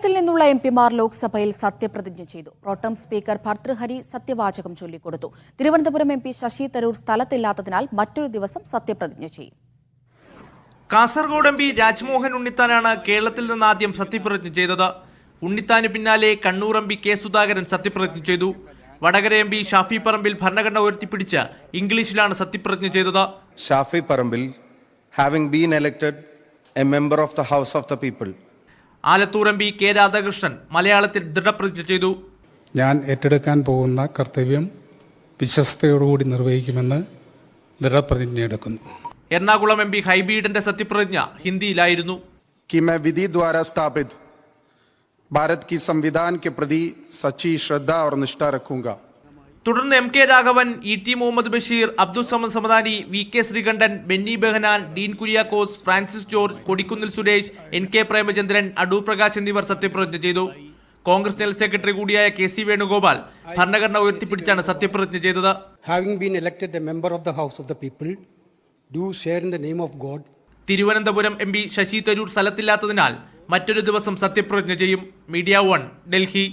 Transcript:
കേരളത്തിൽ നിന്നുള്ള എംപിമാർ ലോക്സഭയിൽ സത്യപ്രതിജ്ഞ ചെയ്തു. പ്രോട്ടം സ്പീക്കർ ഭർതൃഹരി സത്യവാചകം ചൊല്ലിക്കൊടുത്തു. തിരുവനന്തപുരം എംപി ശശി തരൂർ സ്ഥലത്തില്ലാത്തതിനാൽ മറ്റൊരു ദിവസം സത്യപ്രതിജ്ഞ ചെയ്യും. കാസർഗോഡ് എംപി രാജ്മോഹൻ ഉണ്ണിത്താനാണ് കേരളത്തിൽ നിന്ന് ആദ്യം സത്യപ്രതിജ്ഞ ചെയ്തത്. ഉണ്ണിത്താന് പിന്നാലെ കണ്ണൂർ എംപി കെ സുധാകരൻ സത്യപ്രതിജ്ഞ ചെയ്തു. വടകര എംപി ഷാഫി പറമ്പിൽ ഭരണഘടന ഉയർത്തിപ്പിടിച്ച് ഇംഗ്ലീഷിലാണ് സത്യപ്രതിജ്ഞ ചെയ്തത്. Shafi Parambil, having been elected a member of the House of the People. Alathur MP K Radhakrishnan മലയാളത്തിൽ ദൃഢപ്രതിജ്ഞ ചെയ്തു. ഞാൻ ഏറ്റെടുക്കാൻ പോകുന്ന കർത്തവ്യം വിശ്വസ്തയോടുകൂടി നിർവഹിക്കുമെന്ന് ദൃഢപ്രതിജ്ഞയെടുക്കുന്നു. എറണാകുളം എംപി ഹൈബീഡന്റെ സത്യപ്രതിജ്ഞ ഹിന്ദിയിലായിരുന്നു. कि मैं विधि द्वारा स्थापित भारत की संविधान के प्रति सच्ची श्रद्धा और निष्ठा रखूंगा. തുടർന്ന് M K Raghavan, E T Muhammad Basheer, Abdul Samad Samadani, V K Sreekandan, Benny Behanan, Dean Kuriakose, Francis George, Kodikunnil Suresh, N K Premachandran, Adoor Prakash എന്നിവർ സത്യപ്രതിജ്ഞ ചെയ്തു. കോൺഗ്രസ് ജനറൽ സെക്രട്ടറി കൂടിയായ കെ സി വേണുഗോപാൽ ഭരണഘടന ഉയർത്തിപ്പിടിച്ചാണ് സത്യപ്രതിജ്ഞ ചെയ്തത്. Having been elected a member of the House of the People, do share in the name of God. Thiruvananthapuram M P Shashi Tharoor സ്ഥലത്തില്ലാത്തതിനാൽ മറ്റൊരു ദിവസം സത്യപ്രതിജ്ഞ ചെയ്യും. മീഡിയ 1, ഡൽഹി.